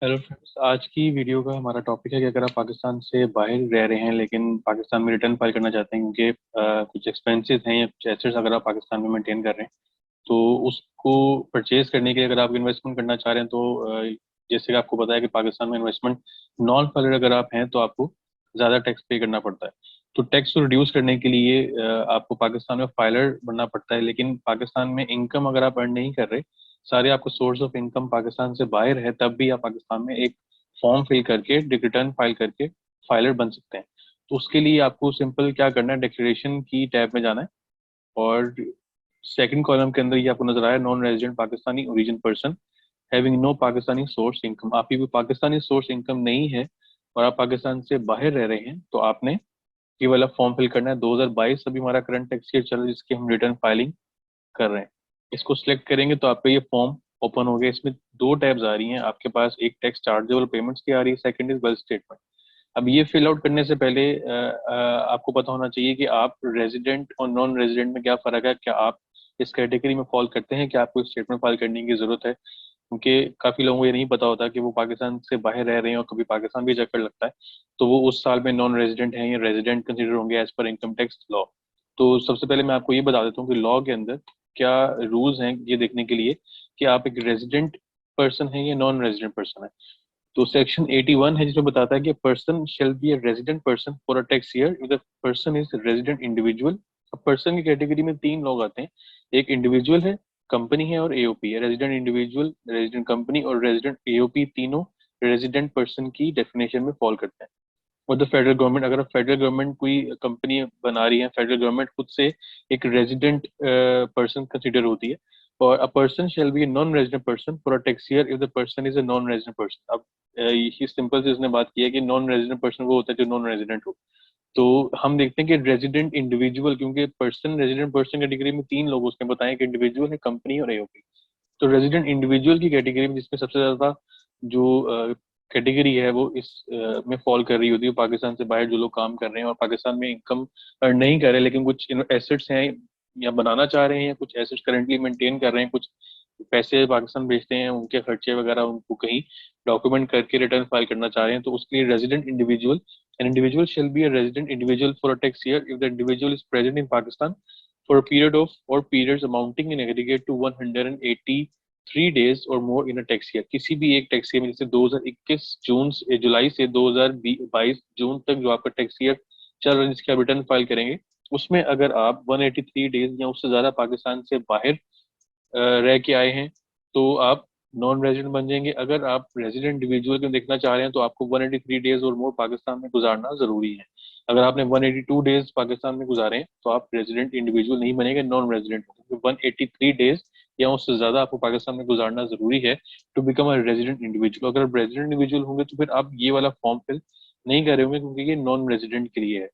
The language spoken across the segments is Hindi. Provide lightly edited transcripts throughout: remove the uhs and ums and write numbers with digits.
हेलो फ्रेंड्स, आज की वीडियो का हमारा टॉपिक है कि अगर आप पाकिस्तान से बाहर रह रहे हैं लेकिन पाकिस्तान में रिटर्न फाइल करना चाहते हैं क्योंकि कुछ एक्सपेंसेस हैं या कुछ एसेट्स अगर आप पाकिस्तान में मेंटेन कर रहे हैं तो उसको परचेज करने के लिए अगर आप इन्वेस्टमेंट करना चाह रहे हैं तो जैसे कि आपको पता है कि पाकिस्तान में इन्वेस्टमेंट नॉन फाइलर अगर आप हैं तो आपको ज़्यादा टैक्स पे करना पड़ता है। तो टैक्स को रिड्यूस करने के लिए आपको पाकिस्तान में फाइलर बनना पड़ता है, लेकिन पाकिस्तान में इनकम अगर आप अर्न नहीं कर रहे, सारे आपको सोर्स ऑफ इनकम पाकिस्तान से बाहर है, तब भी आप पाकिस्तान में एक फॉर्म फिल करके रिटर्न फाइल करके फाइलर बन सकते हैं। तो उसके लिए आपको सिंपल क्या करना है, डिक्लेरेशन की टैब में जाना है और सेकंड कॉलम के अंदर ये आपको नजर आया non resident Pakistani origin person having no Pakistani source income. आपकी भी पाकिस्तानी सोर्स इनकम नहीं है और आप पाकिस्तान से बाहर रह रहे हैं तो आपने ये वाला फॉर्म फिल करना है। 2022 अभी हमारा करंट टैक्स ईयर चल रहा है जिसकी हम रिटर्न फाइलिंग कर रहे हैं। इसको सिलेक्ट करेंगे तो आपका ये फॉर्म ओपन हो गया। इसमें दो टैब्स आ रही हैं आपके पास, एक टैक्स चार्जेबल पेमेंट्स की आ रही है, सेकंड इज बिल स्टेटमेंट। अब ये फिल आउट करने से पहले आपको पता होना चाहिए कि आप रेजिडेंट और नॉन रेजिडेंट में क्या फ़र्क है, क्या आप इस कैटेगरी में फॉल करते हैं, क्या आपको स्टेटमेंट फाइल करने की ज़रूरत है। क्योंकि काफ़ी लोगों को ये नहीं पता होता कि वो पाकिस्तान से बाहर रह रहे हैं और कभी पाकिस्तान भी चक्कर लगता है तो वो उस साल में नॉन रेजिडेंट हैं या रेजिडेंट कंसिडर होंगे as per income tax law. तो सबसे पहले मैं आपको ये बता देता हूँ कि लॉ के अंदर क्या रूल्स हैं ये देखने के लिए कि आप एक रेजिडेंट पर्सन है या नॉन रेजिडेंट पर्सन है। तो सेक्शन 81 है जिसमें बताता है कि person shall be a resident person for a tax year if the person is resident individual. अब पर्सन की कैटेगरी में तीन लोग आते हैं, एक इंडिविजुअल है, कंपनी है और एओपी है। रेजिडेंट इंडिविजुअल, रेजिडेंट कंपनी और रेजिडेंट एओपी तीनों रेजिडेंट पर्सन की डेफिनेशन में फॉल करते हैं। और द फेडरल गवर्नमेंट, अगर फेडरल गवर्नमेंट कोई कंपनी बना रही है, फेडरल गवर्नमेंट खुद से एक रेजिडेंट पर्सन कंसिडर होती है। और a person shall be a non resident person for a tax year if the person is a non resident person. अब ये सिंपल से इसने बात की है कि नॉन रेजिडेंट पर्सन वो होता है जो नॉन रेजिडेंट हो। तो हम देखते हैं कि रेजिडेंट इंडिविजुअल, क्योंकि पर्सन रेजिडेंट पर्सन कैटेगरी में तीन लोग उसने बताया कि इंडिविजुअल है, कंपनी और एओपी। तो रेजिडेंट इंडिविजुअल की कैटेगरी में जिसमें सबसे ज्यादा जो कैटेगरी है वो इस में फॉल कर रही होती है, पाकिस्तान से बाहर जो लोग काम कर रहे हैं और पाकिस्तान में इनकम अर्न नहीं कर रहे लेकिन कुछ एसेट्स हैं या बनाना चाह रहे हैं या कुछ एसेट्स करेंटली मेंटेन कर रहे हैं, कुछ पैसे पाकिस्तान भेजते हैं, उनके खर्चे वगैरह उनको कहीं डॉक्यूमेंट करके रिटर्न फाइल करना चाह रहे हैं, तो उसके लिए resident individual, an individual shall be a resident individual for a tax year if the individual is present in Pakistan for a period of or periods amounting in aggregate to 183 days or more in a tax year। किसी भी एक टैक्स ईयर में, जैसे 2021 जून जुलाई से 2022 जून तक जो आपका टैक्स ईयर चल रहा है जिसकी आप रिटर्न फाइल करेंगे, उसमें अगर आप 183 डेज या उससे ज्यादा पाकिस्तान से बाहर रह के आए हैं तो आप नॉन रेजिडेंट बन जाएंगे। अगर आप रेजिडेंट इंडिविजुअल को देखना चाह रहे हैं तो आपको 183 डेज और मोर पाकिस्तान में गुजारना जरूरी है। अगर आपने 182 डेज पाकिस्तान में गुजारे हैं तो आप रेजिडेंट इंडिविजुअल नहीं बनेंगे, नॉन रेजिडेंट होंगे। 183 डेज या उससे ज्यादा आपको पाकिस्तान में गुजारना जरूरी है to become a resident individual. अगर आप रेजिडेंट इंडिविजुअल होंगे तो फिर आप ये वाला फॉर्म फिल नहीं कर रहे होंगे क्योंकि ये नॉन रेजिडेंट के लिए है,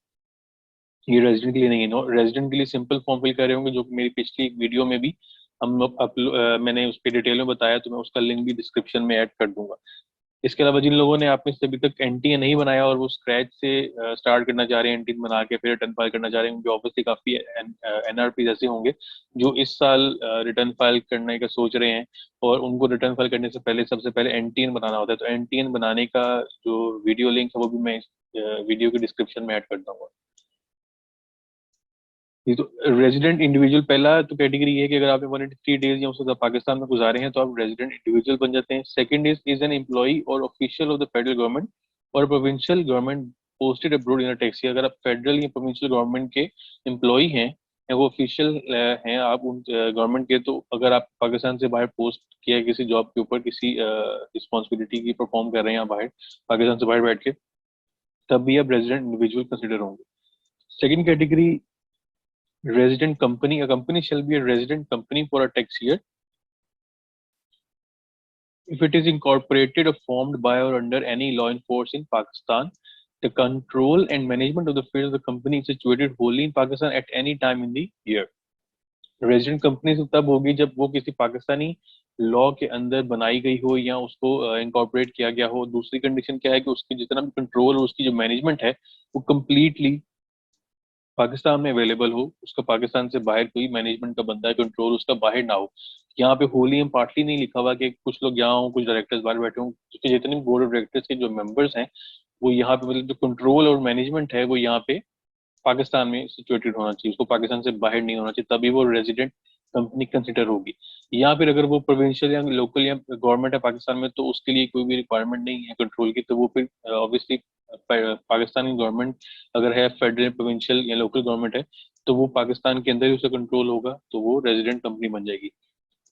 ये रेजिडेंट के लिए नहीं है। रेजिडेंट के लिए सिंपल फॉर्म फिल कर रहे होंगे जो कि मेरी पिछली एक वीडियो में भी मैंने उस पर डिटेल में बताया, तो मैं उसका लिंक भी डिस्क्रिप्शन में ऐड कर दूंगा। इसके अलावा जिन लोगों ने आप में से अभी तक एनटीए नहीं बनाया और वो स्क्रैच से स्टार्ट करना चाह रहे हैं, एनटीए बना के फिर रिटर्न फाइल करना चाह रहे हैं, उनके ऑब्वियसली काफी एनआरपी ऐसे होंगे जो इस साल रिटर्न फाइल करने का सोच रहे हैं और उनको रिटर्न फाइल करने से पहले सबसे पहले एनटीएन बनाना होता है। तो एनटीएन बनाने का जो वीडियो लिंक है वो भी मैं इस वीडियो के डिस्क्रिप्शन में ऐड कर दूंगा। ये तो रेजिडेंट इंडिविजुअल पहला तो कैटेगरी है कि अगर आपने 183 डेज या उससे ज्यादा पाकिस्तान में गुजारे हैं तो आप रेजिडेंट इंडिविजुअल बन जाते हैं। सेकंड इज एन एम्प्लॉई और official of the federal government और provincial government posted abroad in tax. अगर आप फेडरल या प्रोविंशियल गवर्नमेंट के एम्प्लॉई हैं या वो ऑफिशियल हैं आप उन गवर्नमेंट के, तो अगर आप पाकिस्तान से बाहर पोस्ट किया है किसी जॉब के ऊपर, किसी रिस्पॉन्सिबिलिटी की परफॉर्म कर रहे हैं बाहर पाकिस्तान से बाहर बैठ के, तब भी आप रेजिडेंट इंडिविजुअल कंसिडर होंगे। Second category resident company, a company shall be a resident company for a tax year if it is incorporated or formed by or under any law in force in Pakistan. The control and management of the affairs of the company is situated wholly in Pakistan at any time in the year। Resident company तो तब होगी जब वो किसी पाकिस्तानी लॉ के अंदर बनाई गई हो या उसको इनकॉर्पोरेट किया गया हो। दूसरी कंडीशन क्या है कि उसकी जितना भी कंट्रोल और उसकी जो मैनेजमेंट है वो कम्प्लीटली पाकिस्तान में अवेलेबल हो, उसका पाकिस्तान से बाहर कोई मैनेजमेंट का बंदा है कंट्रोल उसका बाहर ना हो। यहाँ पे होली एंड पार्टली नहीं लिखा हुआ कि कुछ लोग यहाँ हों, कुछ डायरेक्टर्स बाहर बैठे हों, क्योंकि जितने भी बोर्ड ऑफ डायरेक्टर्स के जो मेंबर्स हैं वो यहाँ पे, मतलब जो कंट्रोल और मैनेजमेंट है वो यहाँ पे पाकिस्तान में सिचुएटेड होना चाहिए, उसको पाकिस्तान से बाहर नहीं होना चाहिए, तभी वो रेजिडेंट कंपनी कंसिडर होगी। या फिर अगर वो प्रोविंशियल या लोकल या गवर्नमेंट है पाकिस्तान में, तो उसके लिए कोई भी रिक्वायरमेंट नहीं है कंट्रोल की, तो वो फिर ऑब्वियसली पाकिस्तानी गवर्नमेंट अगर है, फेडरल प्रोविंशियल या लोकल गवर्नमेंट है, तो वो पाकिस्तान के अंदर ही उसका कंट्रोल होगा, तो वो रेजिडेंट कंपनी बन जाएगी।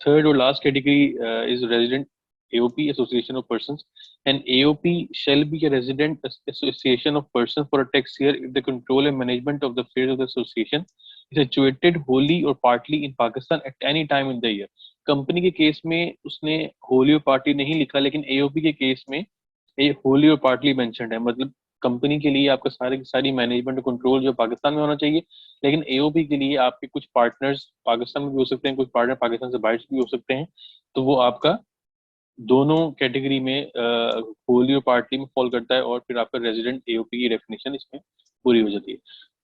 Third or last category is resident AOP, Association of Persons. And AOP shall be a resident association of persons for a tax year if the control and management of the affairs of the association is situated wholly or partly in Pakistan at any time in the year. Company के केस में उसने होली और पार्टी नहीं लिखा, लेकिन एओपी के केस में ये होली और पार्टली मेंशन्ड है, मतलब कंपनी के लिए आपका सारी की सारी मैनेजमेंट कंट्रोल जो पाकिस्तान में होना चाहिए, लेकिन एओपी के लिए आपके कुछ पार्टनर्स पाकिस्तान में भी हो सकते हैं, कुछ पार्टनर पाकिस्तान से बाहर भी हो सकते हैं, तो वो आपका दोनों कैटेगरी में होली और पार्टली में फॉल करता है, और फिर आपका रेजिडेंट एओपी की डेफिनेशन इसमें पूरी हो जाती है।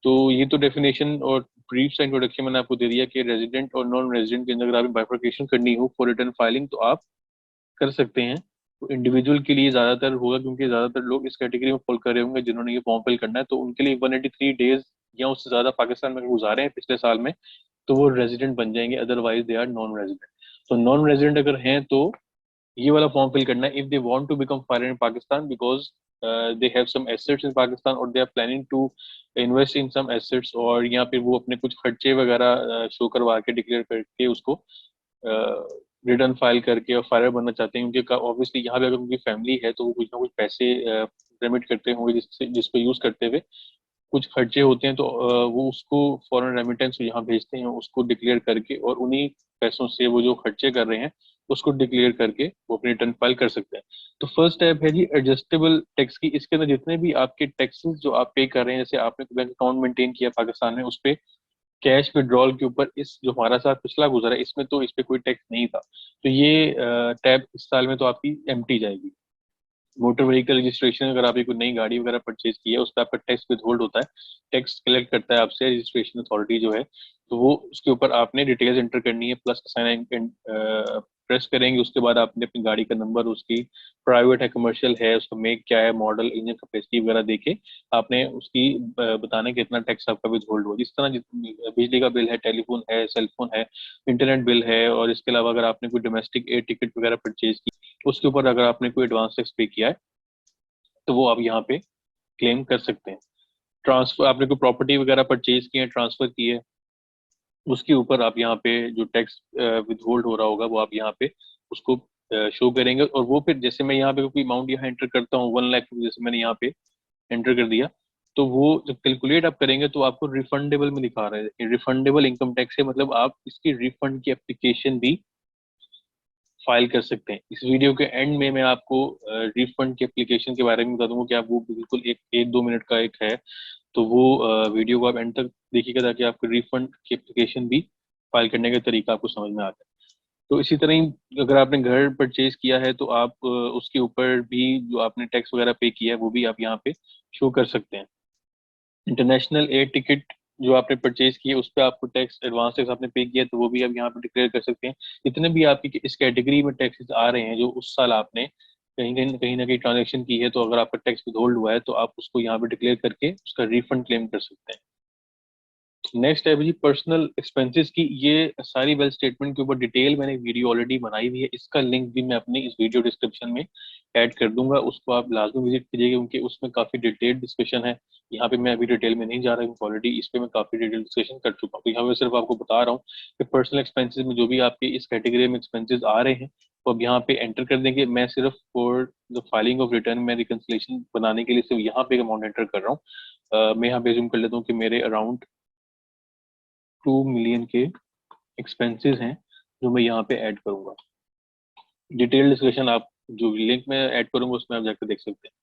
तो ये तो डेफिनेशन और ब्रीफ सा इंट्रोडक्शन मैंने आपको दे दिया कि रेजिडेंट और नॉन रेजिडेंट के अंदर अगर आपने बाइफर्केशन करनी हो फॉर रिटर्न फाइलिंग तो आप कर सकते हैं। तो इंडिविजुअल के लिए ज्यादातर होगा, क्योंकि ज्यादातर लोग इस कैटेगरी में फॉल कर रहे होंगे जिन्होंने ये फॉर्म फिल करना है, तो उनके लिए 183 डेज या उससे ज्यादा पाकिस्तान में गुजारे हैं पिछले साल में, तो वो रेजिडेंट बन जाएंगे, otherwise they are non resident. तो नॉन रेजिडेंट अगर हैं तो ये वाला फॉर्म फिल करना है if they want to become foreign in Pakistan because they have some assets in Pakistan और they are planning to invest in some assets, और या फिर वो अपने कुछ खर्चे वगैरह शो करवा के डिक्लेयर करके उसको रिटर्न फाइल करके और फायर बनना चाहते हैं, क्योंकि ऑब्वियसली यहाँ पे अगर उनकी फैमिली है तो वो कुछ ना कुछ पैसे रेमिट करते होंगे जिससे जिसको यूज करते हुए कुछ खर्चे होते हैं, तो वो उसको फॉरेन रेमिटेंस यहाँ भेजते हैं, उसको डिक्लेयर करके और उन्हीं पैसों से वो जो खर्चे कर रहे हैं उसको डिक्लेयर करके वो अपनी रिटर्न फाइल कर सकते हैं। तो फर्स्ट स्टेप है जी एडजस्टेबल टैक्स की। इसके अंदर जितने भी आपके टैक्सेस जो आप पे कर रहे हैं, जैसे आपने बैंक अकाउंट मेंटेन किया पाकिस्तान में, उस पे कैश विड्रॉल के ऊपर इस जो हमारा साल पिछला गुजरा है इसमें तो इस पे कोई टैक्स नहीं था, तो ये टैब इस साल में तो आपकी एम्प्टी जाएगी। मोटर व्हीकल रजिस्ट्रेशन, अगर आपने कोई नई गाड़ी वगैरह परचेज की है उस पर आपका टैक्स विद होल्ड होता है, टैक्स कलेक्ट करता है आपसे रजिस्ट्रेशन अथॉरिटी जो है, तो वो उसके ऊपर आपने डिटेल्स एंटर करनी है, प्लस साइन प्रेस करेंगे, उसके बाद आपने अपनी गाड़ी का नंबर, उसकी प्राइवेट है कमर्शियल है, उसका मेक क्या है, मॉडल, इंजन कैपेसिटी वगैरह देके आपने उसकी बताने कितना टैक्स आपका विद होल्ड हो। जिस तरह बिजली का बिल है, टेलीफोन है, सेलफोन है, इंटरनेट बिल है, और इसके अलावा अगर आपने कोई डोमेस्टिक एयर टिकट वगैरह परचेज की उसके ऊपर अगर आपने कोई एडवांस टैक्स पे किया है तो वो आप यहाँ पे क्लेम कर सकते हैं। ट्रांसफर, आपने कोई प्रॉपर्टी वगैरह परचेज की है, ट्रांसफर की है, उसके ऊपर आप यहाँ पे जो टैक्स विद होल्ड हो रहा होगा वो आप यहाँ पे उसको शो करेंगे, और वो फिर जैसे मैं यहाँ पे कोई अमाउंट यहाँ एंटर करता हूँ 1 लाख, जैसे मैंने यहाँ पे एंटर कर दिया, तो वो जब कैलकुलेट आप करेंगे तो आपको रिफंडेबल में दिखा रहा है, रिफंडेबल इनकम टैक्स है, मतलब आप इसकी रिफंड की एप्लीकेशन भी फाइल कर सकते हैं। इस वीडियो के एंड में मैं आपको रिफंड के एप्लीकेशन के बारे में बता दूंगा कि आप वो बिल्कुल एक एक दो मिनट का एक है, तो वो वीडियो को आप एंड तक देखिएगा ताकि आपको रिफंड की एप्लीकेशन भी फाइल करने का तरीका आपको समझ में आ जाए। तो इसी तरह ही अगर आपने घर परचेज किया है तो आप उसके ऊपर भी जो आपने टैक्स वगैरह पे किया है वो भी आप यहाँ पे शो कर सकते हैं। इंटरनेशनल एयर टिकट जो आपने परचेज की है उस पर आपको टैक्स, एडवांस टैक्स आपने पे किया है तो वो भी आप यहाँ पे डिक्लेयर कर सकते हैं। जितने भी आपकी इस कैटेगरी में टैक्सेस आ रहे हैं जो उस साल आपने कहीं ना कहीं ट्रांजेक्शन की है, तो अगर आपका टैक्स विथहोल्ड हुआ है तो आप उसको यहाँ पे डिक्लेयर करके उसका रिफंड क्लेम कर सकते हैं। नेक्स्ट है जी पर्सनल एक्सपेंसेस की। ये सारी वेल्थ स्टेटमेंट के ऊपर डिटेल मैंने वीडियो ऑलरेडी बनाई हुई है, इसका लिंक भी मैं अपनी इस वीडियो डिस्क्रिप्शन में ऐड कर दूंगा, उसको आप लाजमी विजिट कीजिएगा क्योंकि उसमें काफी डिटेल डिस्कशन है। यहाँ पे मैं अभी डिटेल में नहीं जा रहा हूँ, ऑलरेडी इस पे मैं काफी डिटेल डिस्कशन कर चुका हूँ, तो यहाँ पे सिर्फ आपको बता रहा हूँ कि पर्सनल एक्सपेंसेस में जो भी आपके इस कैटेगरी में एक्सपेंसेस आ रहे हैं तो अब यहाँ पे एंटर कर देंगे। मैं सिर्फ for the filing of return में रिकंसिलेशन बनाने के लिए सिर्फ यहाँ पे अमाउंट एंटर कर रहा हूँ। मैं यहाँ पे assume कर लेता हूँ कि मेरे अराउंड 2 मिलियन के एक्सपेंसेस हैं जो मैं यहाँ पे ऐड करूंगा। डिटेल डिस्कशन आप जो लिंक में ऐड करूंगा उसमें आप जाकर देख सकते हैं।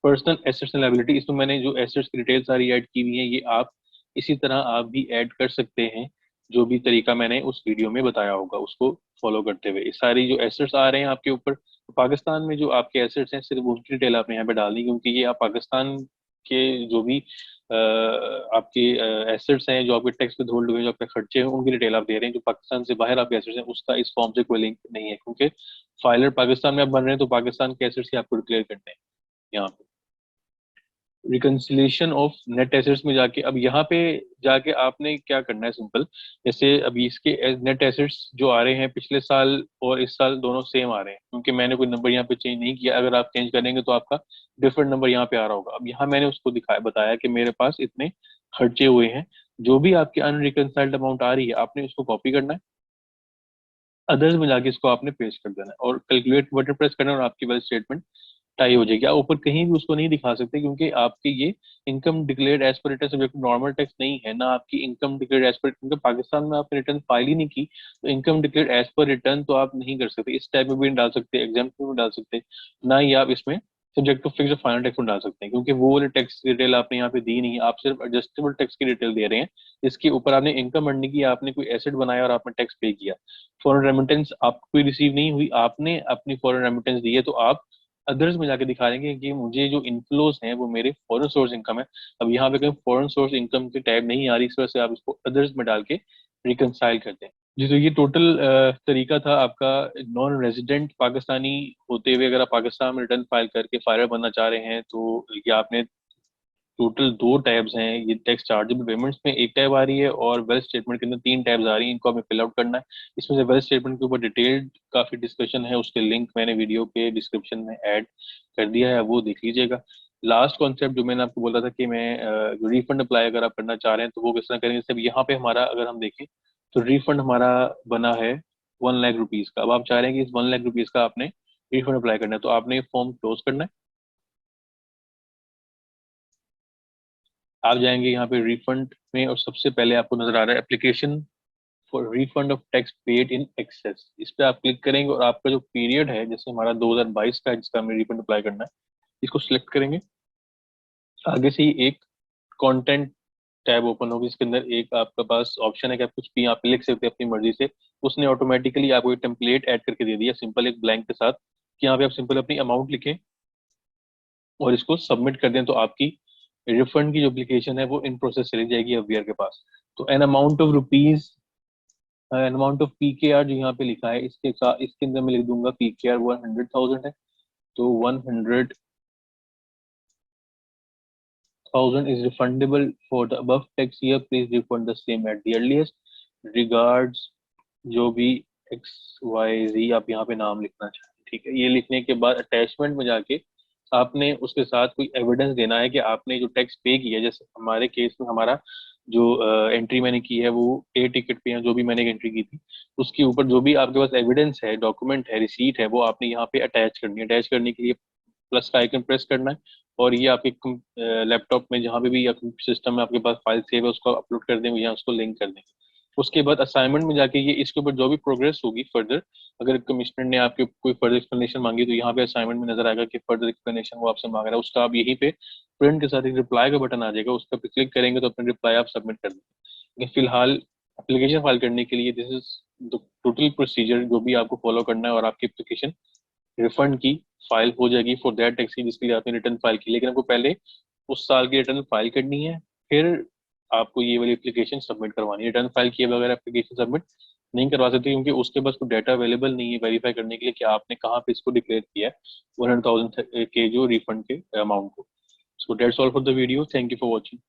पर्सनल एसेट्स एंड लायबिलिटी, इसमें मैंने जो एसेट्स की डिटेल सारी ऐड की हुई है ये आप इसी तरह आप भी ऐड कर सकते हैं, जो भी तरीका मैंने उस वीडियो में बताया होगा उसको फॉलो करते हुए। ये सारी जो एसेट्स आ रहे हैं आपके ऊपर, तो पाकिस्तान में जो आपके एसेट्स हैं सिर्फ उनकी डिटेल आपने यहाँ पे डालनी, क्योंकि ये आप पाकिस्तान के जो भी आपके एसेट्स हैं, जो आपके टैक्स पे होल्ड हुए हैं, जो आपके खर्चे हैं, उनकी डिटेल आप दे रहे हैं। जो पाकिस्तान से बाहर आपके एसेट्स हैं उसका इस फॉर्म से कोई लिंक नहीं है, क्योंकि फाइलर पाकिस्तान में आप बन रहे हैं तो पाकिस्तान के एसेट्स ही आपको डिक्लेयर करने हैं यहाँ पे। रिकंसिलिएशन ऑफ नेट एसेट्स में जाके अब यहाँ पे जाके आपने क्या करना है, सिंपल। जैसे अभी इसके नेट एसेट्स जो आ रहे हैं पिछले साल और इस साल दोनों सेम आ रहे हैं, क्योंकि मैंने कोई नंबर यहाँ पे चेंज नहीं किया। अगर आप चेंज करेंगे तो आपका डिफरेंट नंबर यहाँ पे आ रहा होगा। अब यहाँ मैंने उसको दिखाया, बताया कि मेरे पास इतने खर्चे हुए हैं। जो भी आपकी अनरिकंसाइल्ड अमाउंट आ रही है आपने उसको कॉपी करना है, अदर्स में जाके इसको आपने पेस्ट कर देना है और कैलकुलेट बटन प्रेस करना है, और आपकी वेल्थ स्टेटमेंट टाई हो जाएगी। आप ऊपर कहीं भी उसको नहीं दिखा सकते, क्योंकि आपके ये income declared as per return subject normal tax नहीं है ना। आपकी इनकम डिक्लेयर्ड एज पर, क्योंकि पाकिस्तान में आपने रिटर्न फाइल ही नहीं की, तो income declared as per return तो आप नहीं कर सकते। इस टाइप में भी नहीं डाल सकते, एग्जाम्पल में डाल सकते, ना ही आप इसमें subject to fix final tax में डाल सकते हैं, क्योंकि वो वाले टैक्स डिटेल आपने यहाँ पे दी नहीं है। आप सिर्फ एडजस्टेबल टैक्स की डिटेल दे रहे हैं। इसके ऊपर आपने इनकम अर्निंग की, आपने कोई एसेट बनाया और आपने टैक्स पे किया। फॉरेन रेमिटेंस आपको रिसीव नहीं हुई, आपने अपनी फॉरेन रेमिटेंस दी है, तो आप अदर्स में जाके दिखा देंगे कि मुझे जो इनफ्लोज हैं वो मेरे फॉरेन सोर्स इनकम है। अब यहाँ पे कहीं फॉरेन सोर्स इनकम की टाइप नहीं आ रही, इस वजह से आप इसको अदर्स में डाल के रिकनसाइल करते हैं जी। तो ये टोटल तरीका था आपका। नॉन रेजिडेंट पाकिस्तानी होते हुए अगर आप पाकिस्तान में रिटर्न फाइल करके फाइलर बनना चाह रहे हैं, तो ये आपने टोटल दो टैब्स हैं ये टैक्स चार्जेबल पेमेंट्स में, एक टैब आ रही है, और वेल्थ स्टेटमेंट के अंदर तीन टैब्स आ रही हैं। इनको हमें फिल आउट करना है। इसमें से वेल्थ स्टेटमेंट के ऊपर डिटेल्ड काफी डिस्कशन है, उसके लिंक मैंने वीडियो के डिस्क्रिप्शन में ऐड कर दिया है, वो देख लीजिएगा। लास्ट कॉन्सेप्ट जो मैंने आपको बोला था कि मैं जो रिफंड अप्लाई अगर आप करना चाह रहे हैं तो वो किस तरह करेंगे। जैसे यहाँ पे हमारा अगर हम देखें तो रिफंड हमारा बना है 1 लाख रुपीज का। अब आप चाह रहे हैं कि इस 1 लाख रुपीज का आपने रिफंड अप्लाई करना है, तो आपने फॉर्म क्लोज करना है। आप जाएंगे यहाँ पे रिफंड में, और सबसे पहले आपको नजर आ रहा है application for refund of tax paid in excess. इस पे आप क्लिक करेंगे और आपका जो पीरियड है, जैसे हमारा 2022 का है जिसका हमें रिफंड अप्लाई करना है, इसको सिलेक्ट करेंगे। आगे से ही एक कंटेंट टैब ओपन होगी, इसके अंदर एक आपके पास ऑप्शन है कि आप कुछ भी यहाँ पे लिख सकते हैं अपनी मर्जी से। उसने ऑटोमेटिकली आपको एक टेम्पलेट ऐड करके दे दिया सिंपल एक ब्लैंक के साथ, कि यहाँ पे आप सिंपल अपनी अमाउंट लिखें और इसको सबमिट कर दें, तो आपकी रिफंड की जो एप्लीकेशन है वो इन प्रोसेस चली जाएगी अवियर के पास। तो an amount of rupees, amount of P के आर जो यहाँ पे लिखा है, इसके साथ इसके अंदर मैं लिख दूंगा पी के आर 100,000 है। तो 100,000 is refundable for the above tax year, please refund the same at the earliest regards. जो भी एक्स वाई जी आप यहाँ पे नाम लिखना चाहें, ठीक है। ये लिखने के बाद अटैचमेंट में जाके आपने उसके साथ कोई एविडेंस देना है कि आपने जो टैक्स पे किया है। जैसे हमारे केस में हमारा जो एंट्री मैंने की है वो ए टिकट पे है, जो भी मैंने एंट्री की थी उसके ऊपर जो भी आपके पास एविडेंस है, डॉक्यूमेंट है, रिसीट है, वो आपने यहाँ पे अटैच करनी है। अटैच करने के लिए प्लस का आइकन प्रेस करना है, और ये आपके लैपटॉप में जहाँ पे भी सिस्टम में आपके पास फाइल सेव है उसको अपलोड कर देंगे या उसको लिंक कर देंगे। उसके बाद असाइनमेंट में जाके ये इसके ऊपर जो भी प्रोग्रेस होगी फर्दर, अगर कमिश्नर ने आपके कोई फर्दर एक्सप्लेनेशन मांगी तो यहाँ पे असाइनमेंट में नजर आएगा कि फर्दर एक्सप्लेनेशन वो आपसे मांग रहा है, उसका आप यहीं पे प्रिंट के साथ एक रिप्लाई का बटन आ जाएगा, उसका पे क्लिक करेंगे तो अपना रिप्लाई आप सबमिट कर देंगे। लेकिन फिलहाल एप्लीकेशन फाइल करने के लिए this is the total procedure जो भी आपको फॉलो करना है, और आपकी एप्लीकेशन रिफंड की फाइल हो जाएगी फॉर दैट टैक्स जिसके लिए आपने रिटर्न फाइल की। लेकिन आपको पहले उस साल की रिटर्न फाइल करनी है, फिर आपको ये वाली एप्लीकेशन सबमिट करवानी है। रिटर्न फाइल किए बगैर एप्लीकेशन सबमिट नहीं करवा सकते, क्योंकि उसके पास कोई डाटा अवेलेबल नहीं है वेरीफाई करने के लिए कि आपने कहाँ पे इसको डिक्लेयर किया है 100,000 के जो रिफंड के अमाउंट को। So that's all for the video, thank you for watching.